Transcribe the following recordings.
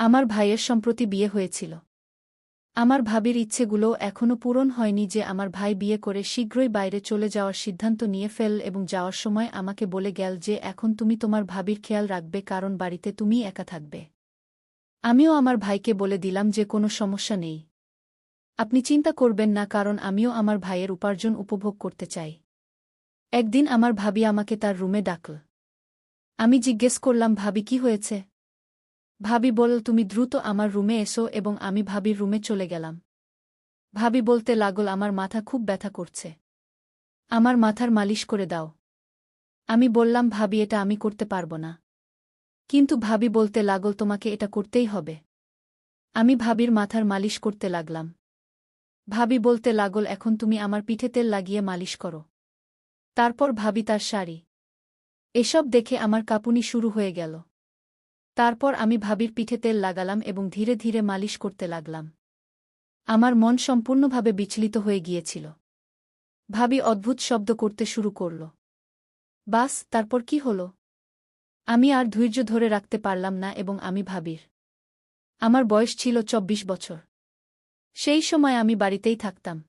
আমার ভাইয়ের সম্প্রতি বিয়ে হয়েছিল। আমার ভাবির ইচ্ছেগুলোও এখনও পূরণ হয়নি যে আমার ভাই বিয়ে করে শীঘ্রই বাইরে চলে যাওয়ার সিদ্ধান্ত নিয়ে ফেল এবং যাওয়ার সময় আমাকে বলে গেল যে এখন তুমি তোমার ভাবির খেয়াল রাখবে কারণ বাড়িতে তুমিই একা থাকবে। আমিও আমার ভাইকে বলে দিলাম যে কোনো সমস্যা নেই। আপনি চিন্তা করবেন না কারণ আমিও আমার ভাইয়ের উপার্জন উপভোগ করতে চাই। একদিন আমার ভাবি আমাকে তার রুমে ডাকল। আমি জিজ্ঞেস করলাম ভাবি কি হয়েছে? ভাবি বলল তুমি দ্রুত আমার রুমে এসো এবং আমি ভাবির রুমে চলে গেলাম। ভাবি বলতে লাগল আমার মাথা খুব ব্যথা করছে। আমার মাথার মালিশ করে দাও। আমি বললাম ভাবি এটা আমি করতে পারব না। কিন্তু ভাবি বলতে লাগল তোমাকে এটা করতেই হবে। আমি ভাবির মাথার মালিশ করতে লাগলাম। ভাবি বলতে লাগল এখন তুমি আমার পিঠে তেল লাগিয়ে মালিশ করো। তারপর ভাবি তার শাড়ি। এসব দেখে আমার কাঁপুনি শুরু হয়ে গেল। তারপর আমি ভাবির পিঠে তেল লাগালাম এবং ধীরে ধীরে মালিশ করতে লাগলাম। আমার মন সম্পূর্ণভাবে বিচলিত হয়ে গিয়েছিল। ভাবি অদ্ভুত শব্দ করতে শুরু করল। বাস তারপর কি হল? আমি আর ধৈর্য ধরে রাখতে পারলাম না এবং আমি ভাবির। আমার বয়স ছিল ২৪ বছর। সেই সময় আমি বাড়িতেই থাকতাম।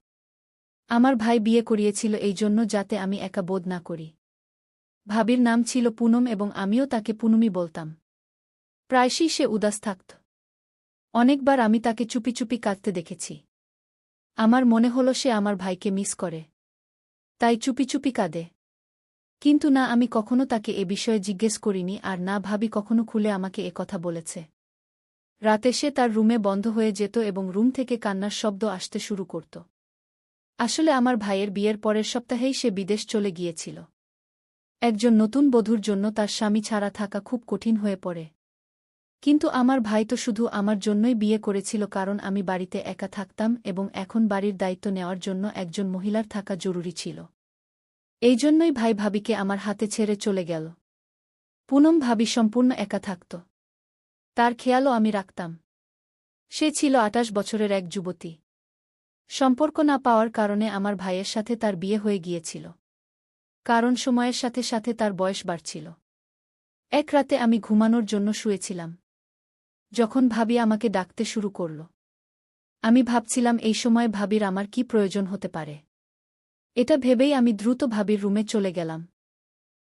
আমার ভাই বিয়ে করিয়েছিল এই জন্য যাতে আমি একা বোধ না করি। ভাবির নাম ছিল পুনম এবং আমিও তাকে পুনমি বলতাম। প্রায়শই সে উদাস থাকত। অনেকবার আমি তাকে চুপি চুপি কাঁদতে দেখেছি। আমার মনে হল সে আমার ভাইকে মিস করে। তাই চুপি চুপি কাঁদে। কিন্তু না আমি কখনো তাকে এ বিষয়ে জিজ্ঞেস করিনি আর না ভাবি কখনো খুলে আমাকে এ কথা বলেছে। রাতে সে তার রুমে বন্ধ হয়ে যেত এবং রুম থেকে কান্নার শব্দ আসতে শুরু করত। আসলে আমার ভাইয়ের বিয়ের পরের সপ্তাহেই সে বিদেশ চলে গিয়েছিল। একজন নতুন বধূর জন্য তার স্বামী ছাড়া থাকা খুব কঠিন হয়ে পড়ে। কিন্তু আমার ভাই তো শুধু আমার জন্যই বিয়ে করেছিল কারণ আমি বাড়িতে একা থাকতাম এবং এখন বাড়ির দায়িত্ব নেওয়ার জন্য একজন মহিলার থাকা জরুরি ছিল। এই জন্যই ভাই ভাবিকে আমার হাতে ছেড়ে চলে গেল। পুনম ভাবি সম্পূর্ণ একা থাকত। তার খেয়ালও আমি রাখতাম। সে ছিল ২৮ বছরের এক যুবতী। সম্পর্ক না পাওয়ার কারণে আমার ভাইয়ের সাথে তার বিয়ে হয়ে গিয়েছিল। কারণ সময়ের সাথে সাথে তার বয়স বাড়ছিল। এক রাতে আমি ঘুমানোর জন্য শুয়েছিলাম। যখন ভাবি আমাকে ডাকতে শুরু করল। আমি ভাবছিলাম এই সময় ভাবির আমার কি প্রয়োজন হতে পারে। এটা ভেবেই আমি দ্রুত ভাবির রুমে চলে গেলাম।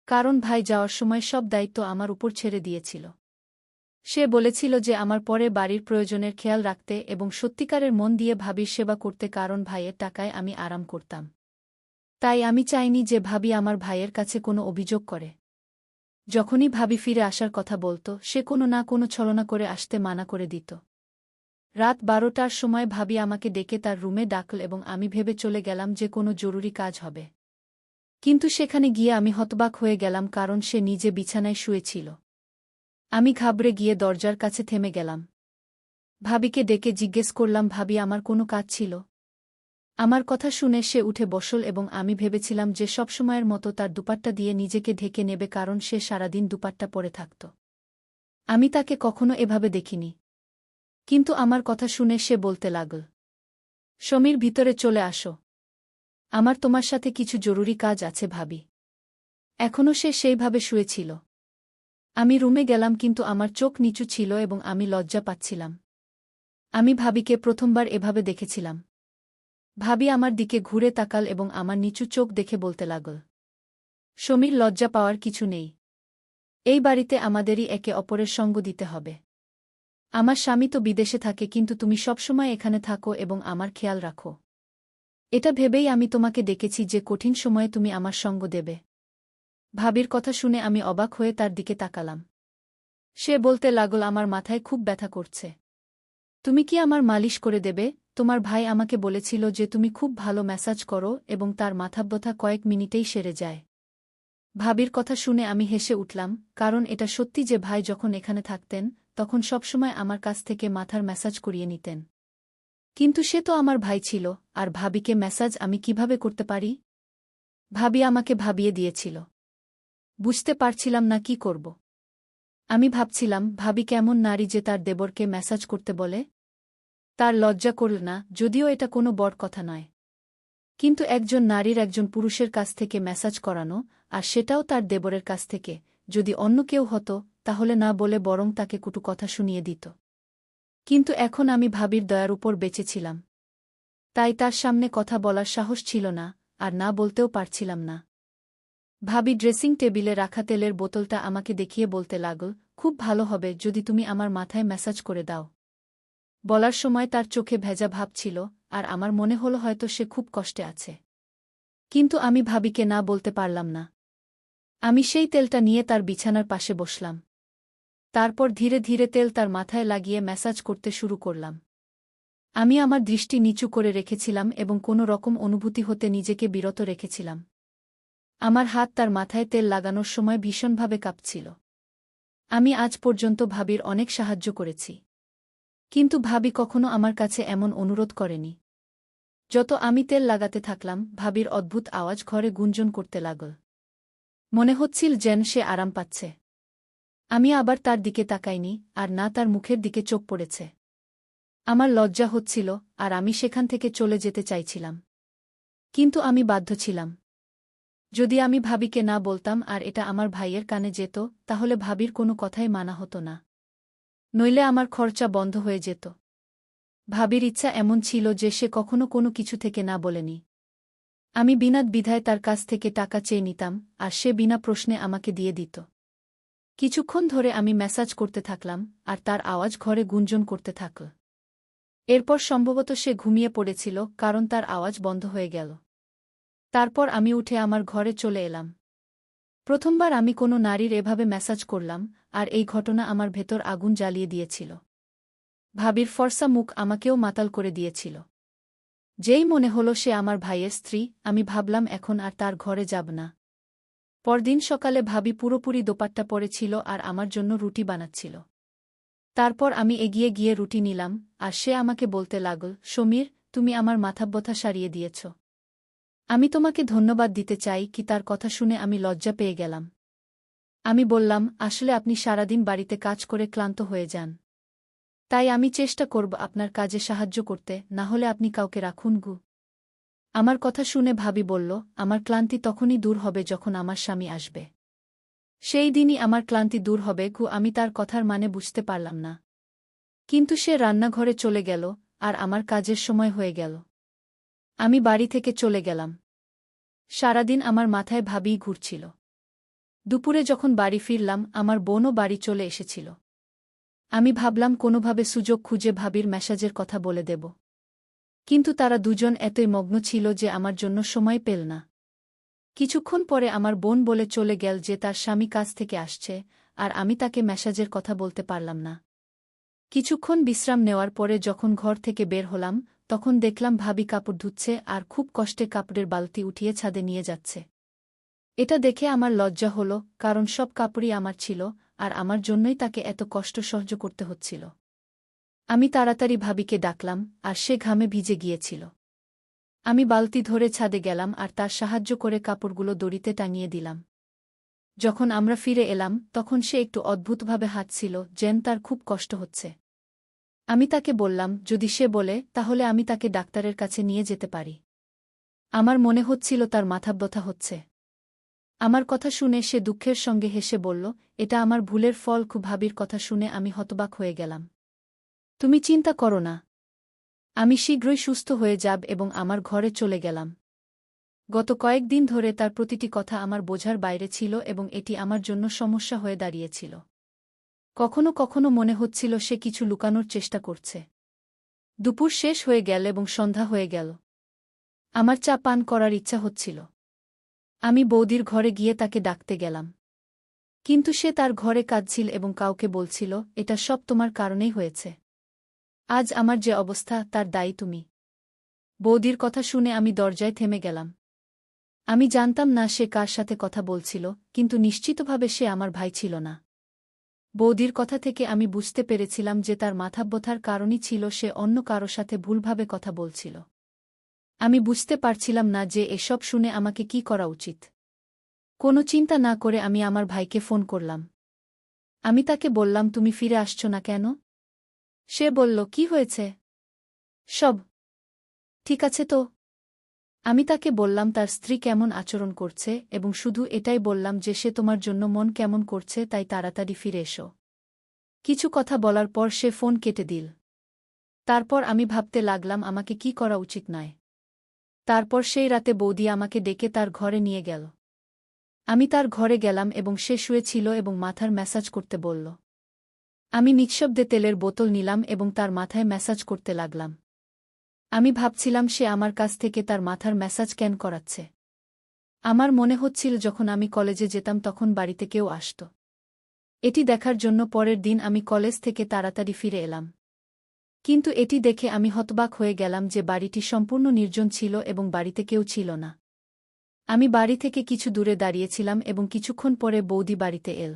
কারণ ভাই যাওয়ার সময় সব দায়িত্ব আমার উপর ছেড়ে দিয়েছিল। সে বলেছিল যে আমার পরে বাড়ির প্রয়োজনের খেয়াল রাখতে এবং সত্যিকারের মন দিয়ে ভাবির সেবা করতে কারণ ভাইয়ের টাকায় আমি আরাম করতাম। তাই আমি চাইনি যে ভাবি আমার ভাইয়ের কাছে কোনো অভিযোগ করে। যখনই ভাবি ফিরে আসার কথা বলত সে কোনো না কোনো ছলনা করে আসতে মানা করে দিত। রাত ১২টার সময় ভাবি আমাকে ডেকে তার রুমে ডাকল এবং আমি ভেবে চলে গেলাম যে কোনো জরুরি কাজ হবে। কিন্তু সেখানে গিয়ে আমি হতবাক হয়ে গেলাম কারণ সে নিজে বিছানায় শুয়েছিল। আমি ঘাবড়ে গিয়ে দরজার কাছে থেমে গেলাম। ভাবিকে ডেকে জিজ্ঞেস করলাম ভাবি আমার কোনো কাজ ছিল? আমার কথা শুনে সে উঠে বসল এবং আমি ভেবেছিলাম যে সবসময়ের মতো তার দুপাট্টা দিয়ে নিজেকে ঢেকে নেবে কারণ সে সারাদিন দুপাট্টা পরে থাকত। আমি তাকে কখনো এভাবে দেখিনি। কিন্তু আমার কথা শুনে সে বলতে লাগল, সমীর ভিতরে চলে আসো। আমার তোমার সাথে কিছু জরুরি কাজ আছে ভাবি। এখনও সে সেইভাবে শুয়েছিল। আমি রুমে গেলাম কিন্তু আমার চোখ নিচু ছিল এবং আমি লজ্জা পাচ্ছিলাম। আমি ভাবিকে প্রথমবার এভাবে দেখেছিলাম। ভাবি আমার দিকে ঘুরে তাকাল এবং আমার নিচু চোখ দেখে বলতে লাগল, সমীর লজ্জা পাওয়ার কিছু নেই। এই বাড়িতে আমাদেরই একে অপরের সঙ্গ দিতে হবে। আমার স্বামী তো বিদেশে থাকে কিন্তু তুমি সবসময় এখানে থাকো এবং আমার খেয়াল রাখো। এটা ভেবেই আমি তোমাকে ডেকেছি যে কঠিন সময়ে তুমি আমার সঙ্গ দেবে। ভাবির কথা শুনে আমি অবাক হয়ে তার দিকে তাকালাম। সে বলতে লাগল আমার মাথায় খুব ব্যথা করছে। তুমি কি আমার মালিশ করে দেবে? তোমার ভাই আমাকে বলেছিল যে তুমি খুব ভালো ম্যাসাজ করো এবং তার মাথা ব্যথা কয়েক মিনিটেই সেরে যায়। ভাবির কথা শুনে আমি হেসে উঠলাম কারণ এটা সত্যি যে ভাই যখন এখানে থাকতেন তখন সবসময় আমার কাছ থেকে মাথার ম্যাসাজ করিয়ে নিতেন। কিন্তু সে তো আমার ভাই ছিল আর ভাবিকে ম্যাসাজ আমি কিভাবে করতে পারি? ভাবি আমাকে ভাবিয়ে দিয়েছিল। বুঝতে পারছিলাম না কি করব। আমি ভাবছিলাম ভাবি কেমন নারী যে তার দেবরকে ম্যাসাজ করতে বলে। তার লজ্জা করল না, যদিও এটা কোনো বড় কথা নয়। কিন্তু একজন নারীর একজন পুরুষের কাছ থেকে ম্যাসাজ করানো, আর সেটাও তার দেবরের কাছ থেকে, যদি অন্য কেউ হতো তাহলে না বলে বরং তাকে কটু কথা শুনিয়ে দিত। কিন্তু এখন আমি ভাবির দয়ার উপর বেঁচেছিলাম। তাই তার সামনে কথা বলার সাহস ছিল না, আর না বলতেও পারছিলাম না। ভাবি ড্রেসিং টেবিলে রাখা তেলের বোতলটা আমাকে দেখিয়ে বলতে লাগল, খুব ভালো হবে যদি তুমি আমার মাথায় ম্যাসাজ করে দাও। বলার সময় তার চোখে ভেজা ভাব ছিল, আর আমার মনে হলো হয়তো সে খুব কষ্টে আছে। কিন্তু আমি ভাবিকে না বলতে পারলাম না। আমি সেই তেলটা নিয়ে তার বিছানার পাশে বসলাম। তারপর ধীরে ধীরে তেল তার মাথায় লাগিয়ে ম্যাসাজ করতে শুরু করলাম। আমি আমার দৃষ্টি নিচু করে রেখেছিলাম এবং কোনো রকম অনুভূতি হতে নিজেকে বিরত রেখেছিলাম। আমার হাত তার মাথায় তেল লাগানোর সময় ভীষণভাবে কাঁপছিল। আমি আজ পর্যন্ত ভাবির অনেক সাহায্য করেছি, কিন্তু ভাবি কখনো আমার কাছে এমন অনুরোধ করেনি। যত আমি তেল লাগাতে থাকলাম, ভাবির অদ্ভুত আওয়াজ ঘরে গুঞ্জন করতে লাগল। মনে হচ্ছিল যেন সে আরাম পাচ্ছে। আমি আবার তার দিকে তাকাইনি, আর না তার মুখের দিকে চোখ পড়েছে। আমার লজ্জা হচ্ছিল, আর আমি সেখান থেকে চলে যেতে চাইছিলাম। কিন্তু আমি বাধ্য ছিলাম। যদি আমি ভাবিকে না বলতাম আর এটা আমার ভাইয়ের কানে যেত, তাহলে ভাবির কোনো কথাই মানা হতো না। নইলে আমার খরচা বন্ধ হয়ে যেত। ভাবির ইচ্ছা এমন ছিল যে সে কখনো কোনো কিছু থেকে না বলেনি। আমি বিনা দ্বিধায় তার কাছ থেকে টাকা চেয়ে নিতাম, আর সে বিনা প্রশ্নে আমাকে দিয়ে দিত। কিছুক্ষণ ধরে আমি ম্যাসাজ করতে থাকলাম, আর তার আওয়াজ ঘরে গুঞ্জন করতে থাকল। এরপর সম্ভবত সে ঘুমিয়ে পড়েছিল, কারণ তার আওয়াজ বন্ধ হয়ে গেল। তারপর আমি উঠে আমার ঘরে চলে এলাম। প্রথমবার আমি কোনো নারীর এভাবে ম্যাসাজ করলাম, আর এই ঘটনা আমার ভেতর আগুন জ্বালিয়ে দিয়েছিল। ভাবির ফর্সা মুখ আমাকেও মাতাল করে দিয়েছিল। যেই মনে হলো সে আমার ভাইয়ের স্ত্রী, আমি ভাবলাম এখন আর তার ঘরে যাব না। পরদিন সকালে ভাবি পুরোপুরি দোপাট্টা পরেছিল আর আমার জন্য রুটি বানাচ্ছিল। তারপর আমি এগিয়ে গিয়ে রুটি নিলাম, আর সে আমাকে বলতে লাগল, সমীর, তুমি আমার মাথাব্যথা সারিয়ে দিয়েছ। আমি তোমাকে ধন্যবাদ দিতে চাই কি? তার কথা শুনে আমি লজ্জা পেয়ে গেলাম। আমি বললাম, আসলে আপনি সারাদিন বাড়িতে কাজ করে ক্লান্ত হয়ে যান। তাই আমি চেষ্টা করব আপনার কাজে সাহায্য করতে, না হলে আপনি কাউকে রাখুন গু। আমার কথা শুনে ভাবি বলল, আমার ক্লান্তি তখনই দূর হবে যখন আমার স্বামী আসবে। সেই দিনই আমার ক্লান্তি দূর হবে গু। আমি তার কথার মানে বুঝতে পারলাম না। কিন্তু সে রান্নাঘরে চলে গেল, আর আমার কাজের সময় হয়ে গেল। আমি বাড়ি থেকে চলে গেলাম। সারাদিন আমার মাথায় ভাবিই ঘুরছিল। দুপুরে যখন বাড়ি ফিরলাম, আমার বোনও বাড়ি চলে এসেছিল। আমি ভাবলাম কোনোভাবে সুযোগ খুঁজে ভাবির ম্যাসাজের কথা বলে দেব। কিন্তু তারা দুজন এতই মগ্ন ছিল যে আমার জন্য সময় পেল না। কিছুক্ষণ পরে আমার বোন বলে চলে গেল যে তার স্বামী কাজ থেকে আসছে, আর আমি তাকে ম্যাসাজের কথা বলতে পারলাম না। কিছুক্ষণ বিশ্রাম নেওয়ার পরে যখন ঘর থেকে বের হলাম, তখন দেখলাম ভাবি কাপড় ধুচ্ছে আর খুব কষ্টে কাপড়ের বালতি উঠিয়ে ছাদে নিয়ে যাচ্ছে। এটা দেখে আমার লজ্জা হলো, কারণ সব কাপড়ই আমার ছিল, আর আমার জন্যই তাকে এত কষ্ট সহ্য করতে হচ্ছিল। আমি তাড়াতাড়ি ভাবিকে ডাকলাম, আর সে ঘামে ভিজে গিয়েছিল। আমি বালতি ধরে ছাদে গেলাম আর তার সাহায্য করে কাপড়গুলো দড়িতে টাঙিয়ে দিলাম। যখন আমরা ফিরে এলাম, তখন সে একটু অদ্ভুতভাবে হাঁটছিল, যেন তার খুব কষ্ট হচ্ছে। আমি তাকে বললাম, যদি সে বলে তাহলে আমি তাকে ডাক্তারের কাছে নিয়ে যেতে পারি। আমার মনে হচ্ছিল তার মাথাব্যথা হচ্ছে। আমার কথা শুনে সে দুঃখের সঙ্গে হেসে বলল, এটা আমার ভুলের ফল। ভাবির কথা শুনে আমি হতবাক হয়ে গেলাম। তুমি চিন্তা করো না, আমি শীঘ্রই সুস্থ হয়ে যাব এবং আমার ঘরে চলে গেলাম। গত কয়েকদিন ধরে তার প্রতিটি কথা আমার বোঝার বাইরে ছিল এবং এটি আমার জন্য সমস্যা হয়ে দাঁড়িয়েছিল। কখনো কখনো মনে হচ্ছিল সে কিছু লুকানোর চেষ্টা করছে। দুপুর শেষ হয়ে গেল এবং সন্ধ্যা হয়ে গেল। আমার চা পান করার ইচ্ছা হচ্ছিল। আমি বৌদির ঘরে গিয়ে তাকে ডাকতে গেলাম। কিন্তু সে তার ঘরে কাঁদছিল এবং কাউকে বলছিল, এটা সব তোমার কারণেই হয়েছে। আজ আমার যে অবস্থা তার দায়ী তুমি। বৌদির কথা শুনে আমি দরজায় থেমে গেলাম। আমি জানতাম না সে কার সাথে কথা বলছিল, কিন্তু নিশ্চিতভাবে সে আমার ভাই ছিল না। বৌদির কথা থেকে আমি বুঝতে পেরেছিলাম যে তার মাথাব্যথার কারণই ছিল সে অন্য কারো সাথে ভুলভাবে কথা বলছিল। আমি বুঝতে পারছিলাম না যে এসব শুনে আমাকে কি করা উচিত। কোনো চিন্তা না করে আমি আমার ভাইকে ফোন করলাম। আমি তাকে বললাম, তুমি ফিরে আসছ না কেন? সে বলল, কি হয়েছে? সব ঠিক আছে তো? আমি তাকে বললাম তার স্ত্রী কেমন আচরণ করছে, এবং শুধু এটাই বললাম যে সে তোমার জন্য মন কেমন করছে, তাই তাড়াতাড়ি ফিরে এসো। কিছু কথা বলার পর সে ফোন কেটে দিল। তারপর আমি ভাবতে লাগলাম আমাকে কি করা উচিত নয়। তারপর সেই রাতে বৌদি আমাকে ডেকে তার ঘরে নিয়ে গেল। আমি তার ঘরে গেলাম এবং সে শুয়েছিল এবং মাথার ম্যাসাজ করতে বলল। আমি নিঃশব্দে তেলের বোতল নিলাম এবং তার মাথায় ম্যাসাজ করতে লাগলাম। আমি ভাবছিলাম সে আমার কাছ থেকে তার মাথার ম্যাসাজ কেন করাচ্ছে। আমার মনে হচ্ছিল যখন আমি কলেজে যেতাম তখন বাড়িতে কেউ আসত। এটি দেখার জন্য পরের দিন আমি কলেজ থেকে তাড়াতাড়ি ফিরে এলাম। কিন্তু এটি দেখে আমি হতবাক হয়ে গেলাম যে বাড়িটি সম্পূর্ণ নির্জন ছিল এবং বাড়িতে কেউ ছিল না। আমি বাড়ি থেকে কিছু দূরে দাঁড়িয়েছিলাম এবং কিছুক্ষণ পরে বৌদি বাড়িতে এল।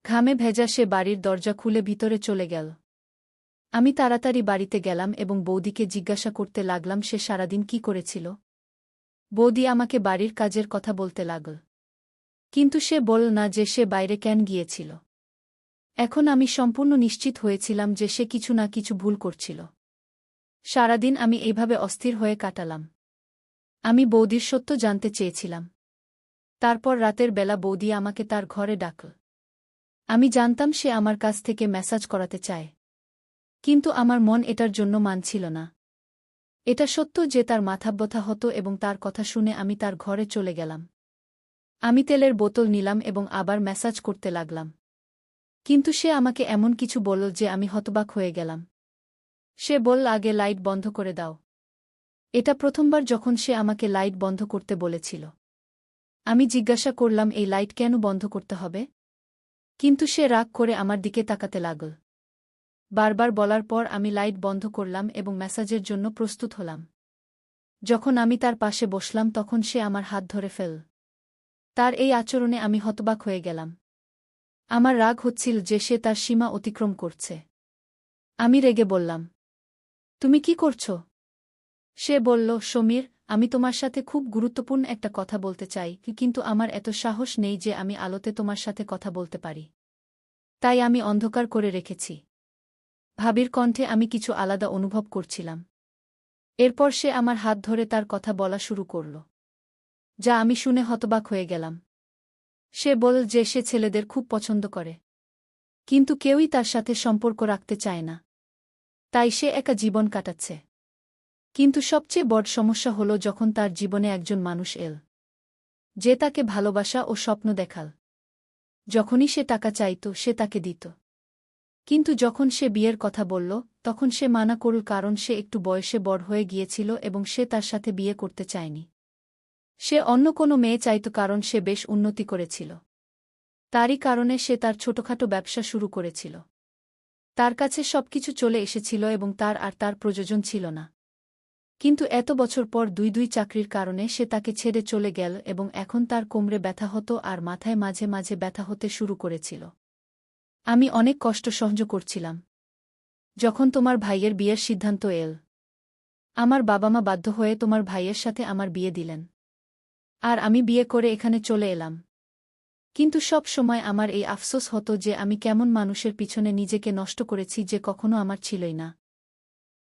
ঘামে ভেজা সে বাড়ির দরজা খুলে ভিতরে চলে গেল। আমি তাড়াতাড়ি বাড়িতে গেলাম এবং বৌদিকে জিজ্ঞাসা করতে লাগলাম সে সারাদিন কি করেছিল। বৌদি আমাকে বাড়ির কাজের কথা বলতে লাগল। কিন্তু সে বলল না যে সে বাইরে কেন গিয়েছিল। এখন আমি সম্পূর্ণ নিশ্চিত হয়েছিলাম যে সে কিছু না কিছু ভুল করছিল। সারাদিন আমি এইভাবে অস্থির হয়ে কাটালাম। আমি বৌদির সত্য জানতে চেয়েছিলাম। তারপর রাতের বেলা বৌদি আমাকে তার ঘরে ডাকল। আমি জানতাম সে আমার কাছ থেকে ম্যাসাজ করাতে চায়। কিন্তু আমার মন এটার জন্য মানছিল না। এটা সত্য যে তার মাথা ব্যথা হতো এবং তার কথা শুনে আমি তার ঘরে চলে গেলাম। আমি তেলের বোতল নিলাম এবং আবার ম্যাসাজ করতে লাগলাম। কিন্তু সে আমাকে এমন কিছু বলল যে আমি হতবাক হয়ে গেলাম। সে বলল আগে লাইট বন্ধ করে দাও। এটা প্রথমবার যখন সে আমাকে লাইট বন্ধ করতে বলেছিল। আমি জিজ্ঞাসা করলাম এই লাইট কেন বন্ধ করতে হবে? কিন্তু সে রাগ করে আমার দিকে তাকাতে লাগল। বারবার বলার পর আমি লাইট বন্ধ করলাম এবং ম্যাসাজের জন্য প্রস্তুত হলাম। যখন আমি তার পাশে বসলাম তখন সে আমার হাত ধরে ফেল। তার এই আচরণে আমি হতবাক হয়ে গেলাম। আমার রাগ হচ্ছিল যে সে তার সীমা অতিক্রম করছে। আমি রেগে বললাম, তুমি কি করছ? সে বলল, সমীর, আমি তোমার সাথে খুব গুরুত্বপূর্ণ একটা কথা বলতে চাই, কিন্তু আমার এত সাহস নেই যে আমি আলোতে তোমার সাথে কথা বলতে পারি। তাই আমি অন্ধকার করে রেখেছি। ভাবির কণ্ঠে আমি কিছু আলাদা অনুভব করছিলাম। এরপর সে আমার হাত ধরে তার কথা বলা শুরু করল, যা আমি শুনে হতবাক হয়ে গেলাম। সে বলল যে সে ছেলেদের খুব পছন্দ করে, কিন্তু কেউই তার সাথে সম্পর্ক রাখতে চায় না। তাই সে একা জীবন কাটাচ্ছে। কিন্তু সবচেয়ে বড় সমস্যা হল যখন তার জীবনে একজন মানুষ এল, যে তাকে ভালোবাসা ও স্বপ্ন দেখাল। যখনই সে টাকা চাইত সে তাকে দিত। কিন্তু যখন সে বিয়ের কথা বলল তখন সে মানা করল কারণ সে একটু বয়সে বড় হয়ে গিয়েছিল এবং সে তার সাথে বিয়ে করতে চায়নি। সে অন্য কোনো মেয়ে চাইত কারণ সে বেশ উন্নতি করেছিল। তারই কারণে সে তার ছোটখাটো ব্যবসা শুরু করেছিল। তার কাছে সবকিছু চলে এসেছিল এবং তার আর তার প্রয়োজন ছিল না। কিন্তু এত বছর পর দুই চাকরির কারণে সে তাকে ছেড়ে চলে গেল এবং এখন তার কোমরে ব্যথা হতো আর মাথায় মাঝে মাঝে ব্যথা হতে শুরু করেছিল। আমি অনেক কষ্ট সহ্য করছিলাম। যখন তোমার ভাইয়ের বিয়ের সিদ্ধান্ত এল, আমার বাবা মা বাধ্য হয়ে তোমার ভাইয়ের সাথে আমার বিয়ে দিলেন। আর আমি বিয়ে করে এখানে চলে এলাম। কিন্তু সব সময় আমার এই আফসোস হতো যে আমি কেমন মানুষের পিছনে নিজেকে নষ্ট করেছি যে কখনো আমার ছিলই না।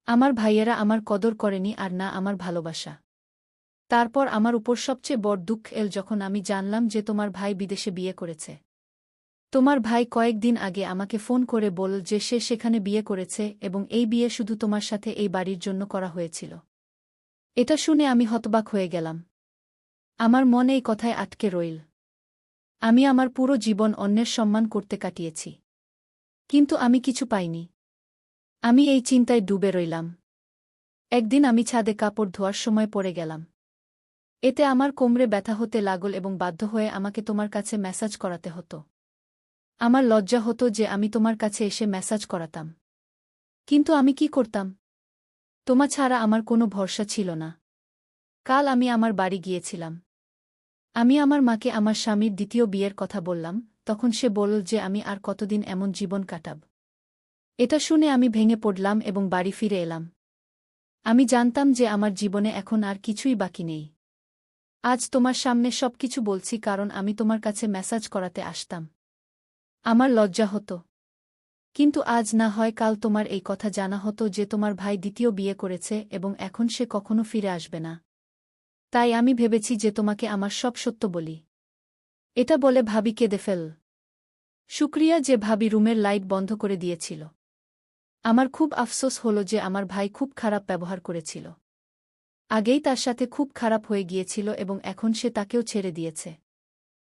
আমার ভাইয়েরা আমার কদর করেনি আর না আমার ভালোবাসা। তারপর আমার উপর সবচেয়ে বড় দুঃখ এল যখন আমি জানলাম যে তোমার ভাই বিদেশে বিয়ে করেছে। তোমার ভাই কয়েকদিন আগে আমাকে ফোন করে বলল যে সে সেখানে বিয়ে করেছে এবং এই বিয়ে শুধু তোমার সাথে এই বাড়ির জন্য করা হয়েছিল। এটা শুনে আমি হতবাক হয়ে গেলাম। আমার মনে এই কথায় আটকে রইল। আমি আমার পুরো জীবন অন্যের সম্মান করতে কাটিয়েছি, কিন্তু আমি কিছু পাইনি। আমি এই চিন্তায় ডুবে রইলাম। একদিন আমি ছাদে কাপড় ধোয়ার সময় পড়ে গেলাম। এতে আমার কোমরে ব্যথা হতে লাগল এবং বাধ্য হয়ে আমাকে তোমার কাছে ম্যাসাজ করাতে হতো। আমার লজ্জা হতো যে আমি তোমার কাছে এসে ম্যাসাজ করাতাম। কিন্তু আমি কি করতাম? তোমা ছাড়া আমার কোনো ভরসা ছিল না। কাল আমি আমার বাড়ি গিয়েছিলাম। আমি আমার মাকে আমার স্বামীর দ্বিতীয় বিয়ের কথা বললাম, তখন সে বলল যে আমি আর কতদিন এমন জীবন কাটাব। এটা শুনে আমি ভেঙে পড়লাম এবং বাড়ি ফিরে এলাম। আমি জানতাম যে আমার জীবনে এখন আর কিছুই বাকি নেই। আজ তোমার সামনে সবকিছু বলছি কারণ আমি তোমার কাছে ম্যাসাজ করাতে আসতাম। আমার লজ্জা হতো। কিন্তু আজ না হয় কাল তোমার এই কথা জানা হতো যে তোমার ভাই দ্বিতীয় বিয়ে করেছে এবং এখন সে কখনো ফিরে আসবে না। তাই আমি ভেবেছি যে তোমাকে আমার সব সত্য বলি। এটা বলে ভাবি কেঁদে ফেল। শুক্রিয়া যে ভাবি রুমের লাইট বন্ধ করে দিয়েছিল। আমার খুব আফসোস হলো যে আমার ভাই খুব খারাপ ব্যবহার করেছিল। আগেই তার সাথে খুব খারাপ হয়ে গিয়েছিল এবং এখন সে তাকেও ছেড়ে দিয়েছে।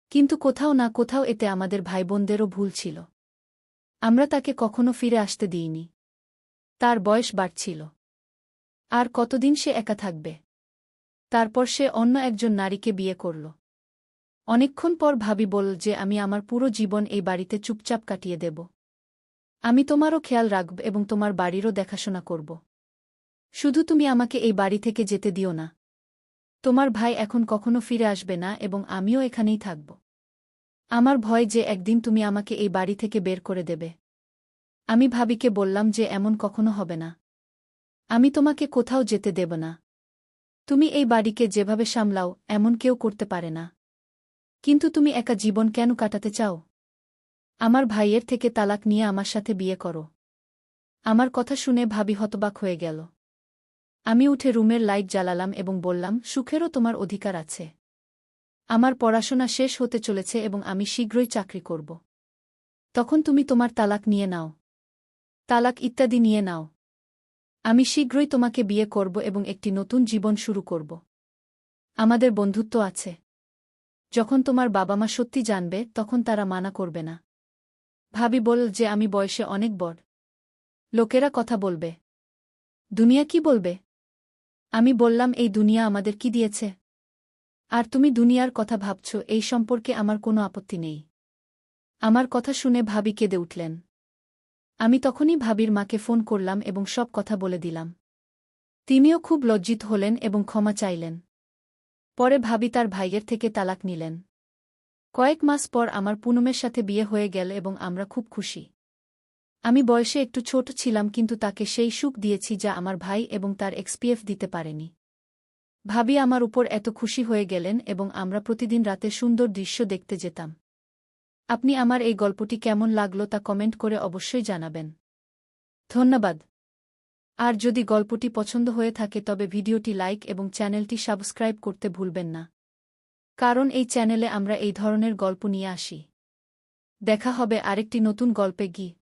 কিন্তু কোথাও না কোথাও এতে আমাদের ভাইবোনদেরও ভুল ছিল। আমরা তাকে কখনো ফিরে আসতে দিইনি। তার বয়স বাড়ছিল। আর কতদিন সে একা থাকবে? তারপর সে অন্য একজন নারীকে বিয়ে করল। অনেকক্ষণ পর ভাবি বলল যে আমি আমার পুরো জীবন এই বাড়িতে চুপচাপ কাটিয়ে দেব। আমি তোমারও খেয়াল রাখব এবং তোমার বাড়িরও দেখাশোনা করব। শুধু তুমি আমাকে এই বাড়ি থেকে যেতে দিও না। তোমার ভাই এখন কখনো ফিরে আসবে না এবং আমিও এখানেই থাকব। আমার ভয় যে একদিন তুমি আমাকে এই বাড়ি থেকে বের করে দেবে। আমি ভাবিকে বললাম যে এমন কখনো হবে না। আমি তোমাকে কোথাও যেতে দেব না। তুমি এই বাড়িকে যেভাবে সামলাও এমন কেউ করতে পারে না। কিন্তু তুমি একা জীবন কেন কাটাতে চাও? আমার ভাইয়ের থেকে তালাক নিয়ে আমার সাথে বিয়ে করো। আমার কথা শুনে ভাবি হতবাক হয়ে গেল। আমি উঠে রুমের লাইট জ্বালালাম এবং বললাম, সুখেরও তোমার অধিকার আছে। আমার পড়াশোনা শেষ হতে চলেছে এবং আমি শীঘ্রই চাকরি করব। তখন তুমি তোমার তালাক নিয়ে নাও। তালাক ইত্যাদি নিয়ে নাও। আমি শীঘ্রই তোমাকে বিয়ে করব এবং একটি নতুন জীবন শুরু করব। আমাদের বন্ধুত্ব আছে। যখন তোমার বাবা মা সত্যি জানবে তখন তারা মানা করবে না। ভাবি বলল যে আমি বয়সে অনেক বড়। লোকেরা কথা বলবে। দুনিয়া কি বলবে? আমি বললাম, এই দুনিয়া আমাদের কি দিয়েছে? আর তুমি দুনিয়ার কথা ভাবছ, এই সম্পর্কে আমার কোনো আপত্তি নেই। আমার কথা শুনে ভাবি কেঁদে উঠলেন। আমি তখনই ভাবির মাকে ফোন করলাম এবং সব কথা বলে দিলাম। তিনিও খুব লজ্জিত হলেন এবং ক্ষমা চাইলেন। পরে ভাবি তার ভাইয়ের থেকে তালাক নিলেন। কয়েক মাস পর আমার পুনমের সাথে বিয়ে হয়ে গেল এবং আমরা খুব খুশি। আমি বয়সে একটু ছোট ছিলাম কিন্তু তাকে সেই সুখ দিয়েছি যা আমার ভাই এবং তার এক্সপিএফ দিতে পারেনি। ভাবি আমার উপর এত খুশি হয়ে গেলেন এবং আমরা প্রতিদিন রাতে সুন্দর দৃশ্য দেখতে যেতাম। আপনি আমার এই গল্পটি কেমন লাগলো তা কমেন্ট করে অবশ্যই জানাবেন। ধন্যবাদ। আর যদি গল্পটি পছন্দ হয়ে থাকে তবে ভিডিওটি লাইক এবং চ্যানেলটি সাবস্ক্রাইব করতে ভুলবেন না। কারণ এই চ্যানেলে আমরা এই ধরনের গল্প নিয়ে আসি। দেখা হবে আরেকটি নতুন গল্পে গিয়ে।